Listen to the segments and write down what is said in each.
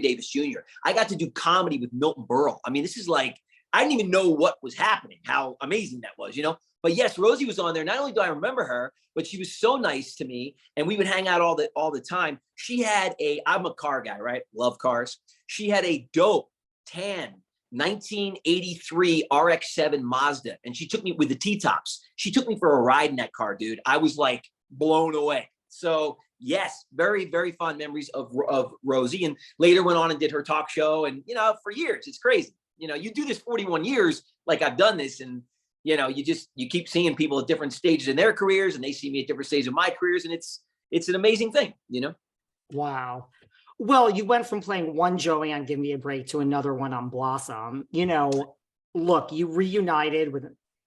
Davis Jr. I got to do comedy with Milton Berle. I mean, this is like, I didn't even know what was happening, how amazing that was, you know? But yes, Rosie was on there. Not only do I remember her, but she was so nice to me, and we would hang out all the time. She had I'm a car guy, right? Love cars. She had a dope tan 1983 RX-7 Mazda, and she took me with the T-tops. She took me for a ride in that car, dude. I was like blown away. So yes, very, very fond memories of Rosie, and later went on and did her talk show, and for years. It's crazy. You do this 41 years, like I've done this, and you keep seeing people at different stages in their careers, and they see me at different stages of my careers, and it's an amazing thing. Wow. Well, you went from playing one Joey on Give Me a Break to another one on Blossom. Look, you reunited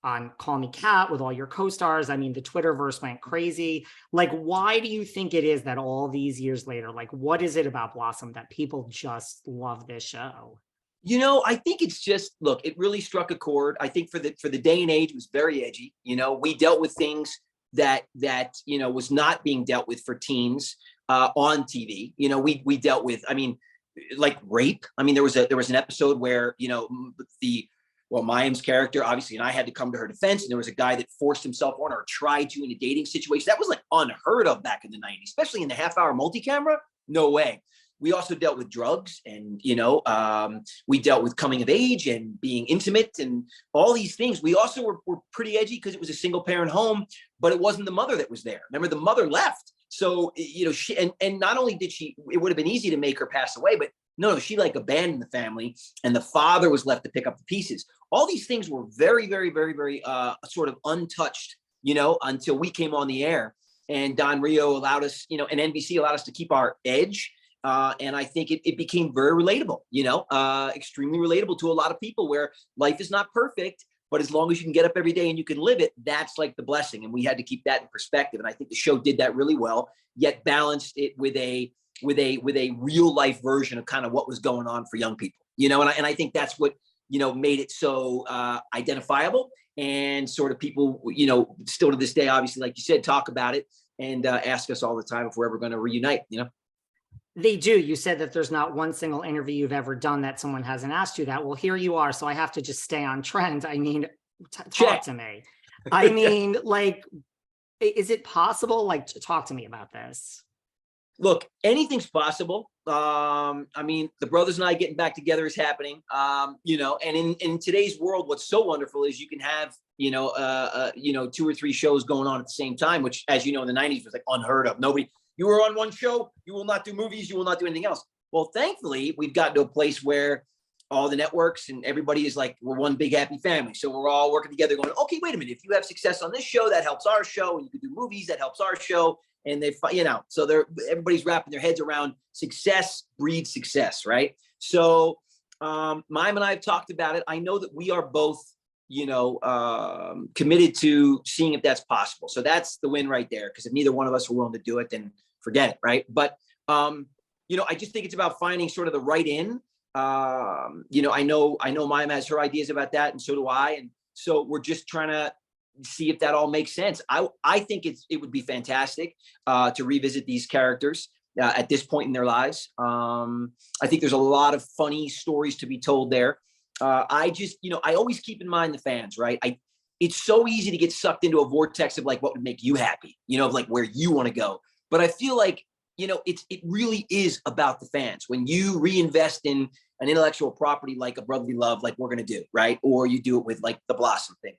on Call Me Kat with all your co-stars. I mean, the Twitterverse went crazy. Like, why do you think it is that all these years later, like, what is it about Blossom that people just love this show? I think it's just, look, it really struck a chord. I think for the day and age, it was very edgy. We dealt with things that was not being dealt with for teens on TV. We dealt with, I mean, like rape. I mean, there was an episode where, Mayim's character, obviously, and I had to come to her defense, and there was a guy that forced himself on her or tried to in a dating situation. That was like unheard of back in the 90s, especially in the half-hour multi-camera. No way. We also dealt with drugs, and we dealt with coming of age and being intimate and all these things. We also were pretty edgy because it was a single parent home, but it wasn't the mother that was there. Remember, the mother left. So she and not only did she, it would have been easy to make her pass away, but no, she like abandoned the family, and the father was left to pick up the pieces. All these things were very, very, very, very sort of untouched, until we came on the air, and Don Rio allowed us, and NBC allowed us to keep our edge. And I think it became very relatable, extremely relatable to a lot of people, where life is not perfect, but as long as you can get up every day and you can live it, that's like the blessing. And we had to keep that in perspective. And I think the show did that really well, yet balanced it with a real life version of kind of what was going on for young people, and I think that's what, made it so identifiable, and sort of people, still to this day, obviously, like you said, talk about it and ask us all the time if we're ever going to reunite, They do. You said that there's not one single interview you've ever done that someone hasn't asked you that. Well, here you are. So I have to just stay on trend. I mean, talk to me. I mean, like, is it possible? Like, talk to me about this. Look, anything's possible. I mean, the brothers and I getting back together is happening. And in today's world, what's so wonderful is you can have, 2 or 3 shows going on at the same time, which, as you know, in the 90s was like unheard of. You were on one show, you will not do movies, you will not do anything else. Well, thankfully, we've gotten to a place where all the networks and everybody is like, we're one big happy family. So we're all working together going, okay, wait a minute. If you have success on this show, that helps our show. And you can do movies, that helps our show. And so everybody's wrapping their heads around success breeds success, right? So Mime and I have talked about it. I know that we are both, committed to seeing if that's possible. So that's the win right there. Because if neither one of us are willing to do it, then forget it, right? But I just think it's about finding sort of the right in. I know Mime has her ideas about that, and so do I. And so we're just trying to see if that all makes sense. I think it would be fantastic to revisit these characters at this point in their lives. I think there's a lot of funny stories to be told there. I always keep in mind the fans, right? It's so easy to get sucked into a vortex of like what would make you happy, of like where you want to go. But I feel like, it really is about the fans. When you reinvest in an intellectual property like A Brotherly Love, like we're going to do, right? Or you do it with like the Blossom thing.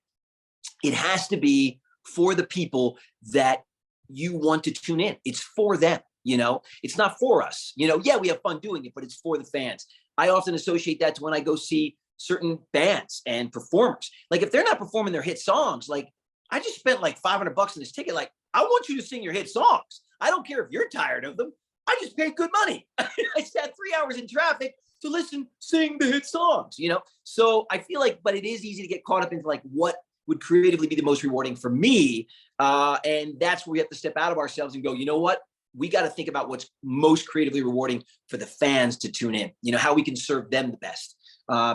It has to be for the people that you want to tune in. It's for them, it's not for us. Yeah, we have fun doing it, but it's for the fans. I often associate that to when I go see certain bands and performers. Like if they're not performing their hit songs, like I just spent like $500 on this ticket. Like I want you to sing your hit songs. I don't care if you're tired of them. I just paid good money. I sat 3 hours in traffic to sing the hit songs, So I feel like, but it is easy to get caught up into like what would creatively be the most rewarding for me. And that's where we have to step out of ourselves and go, you know what? We got to think about what's most creatively rewarding for the fans to tune in, how we can serve them the best.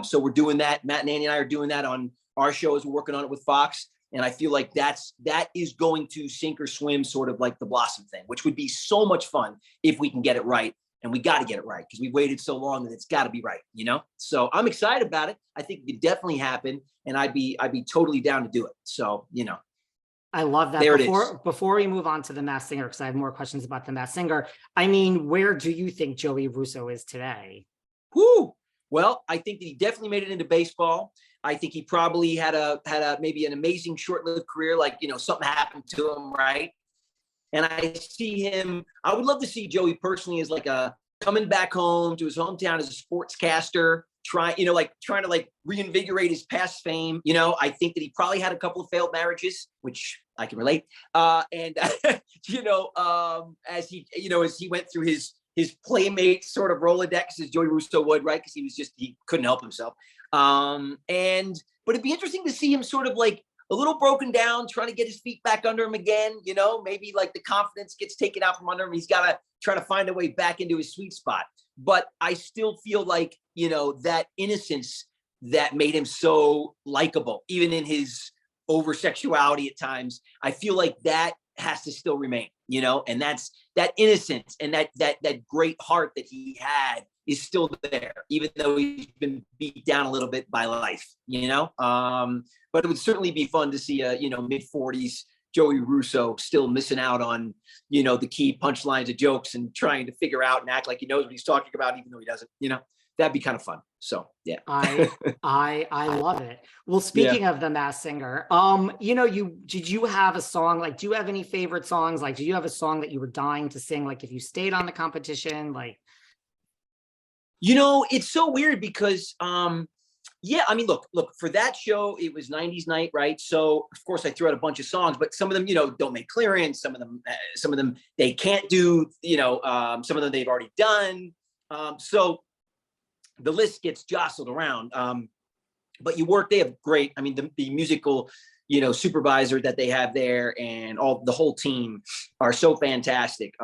So we're doing that. Matt and Andy and I are doing that on our show as we're working on it with Fox. And I feel like that is going to sink or swim, sort of like the Blossom thing, which would be so much fun if we can get it right. and we got to get it right because we waited so long that it's got to be right, you know? So I'm excited about it. I think it could definitely happen, and I'd be totally down to do it. So, you know, I love that. there it is. Before we move on to the Masked Singer, because I have more questions about the Masked Singer. I mean, where do you think Joey Russo is today? Whew. Well, I think that he definitely made it into baseball. I think he probably had a maybe an amazing short-lived career, like, you know, something happened to him, right? And I see him. I would love to see Joey personally as like a coming back home to his hometown as a sportscaster, trying to like reinvigorate his past fame. You know, I think that he probably had a couple of failed marriages, which I can relate. And as he went through his playmate sort of Rolodex as Joey Russo would, right? Because he couldn't help himself. But it'd be interesting to see him sort of like a little broken down, trying to get his feet back under him again. You know, maybe like the confidence gets taken out from under him. He's got to try to find a way back into his sweet spot. But I still feel like, you know, that innocence that made him so likable, even in his over sexuality at times, I feel like that has to still remain, you know, and that's that innocence and that great heart that he had is still there, even though he's been beat down a little bit by life, you know. But it would certainly be fun to see a, you know, mid-40s Joey Russo still missing out on, you know, the key punchlines of jokes and trying to figure out and act like he knows what he's talking about, even though he doesn't, you know. That'd be kind of fun. So yeah. I love it. Well, speaking of the Masked Singer, you know, did you have a song? Like, do you have any favorite songs? Like, do you have a song that you were dying to sing? Like, if you stayed on the competition, like, you know, it's so weird because yeah, I mean, look, for that show, it was 90s night, right? So of course I threw out a bunch of songs, but some of them, you know, don't make clearance. Some of them they can't do, you know, some of them they've already done. So the list gets jostled around. But they have great, I mean, the musical, you know, supervisor that they have there and the whole team are so fantastic.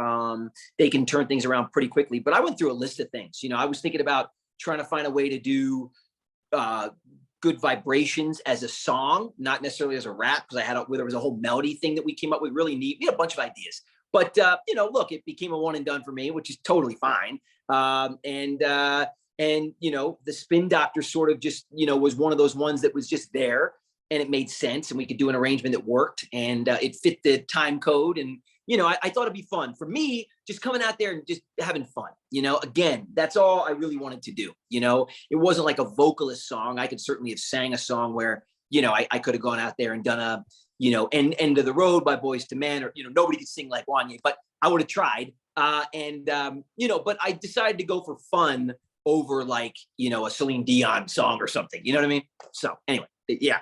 They can turn things around pretty quickly. But I went through a list of things. You know, I was thinking about trying to find a way to do Good Vibrations as a song, not necessarily as a rap, because there was a whole melody thing that we came up with, really neat. We had a bunch of ideas. But, you know, look, it became a one and done for me, which is totally fine. And, you know, the Spin Doctor sort of just, you know, was one of those ones that was just there and it made sense and we could do an arrangement that worked and it fit the time code. And, you know, I thought it'd be fun for me just coming out there and just having fun, you know, again, that's all I really wanted to do. You know, it wasn't like a vocalist song. I could certainly have sang a song where, you know, I could have gone out there and done a, you know, End of the Road by Boys to Men, or, you know, nobody could sing like Wanya, but I would have tried. You know, but I decided to go for fun over like, you know, a Celine Dion song or something, you know what I mean? So anyway, yeah.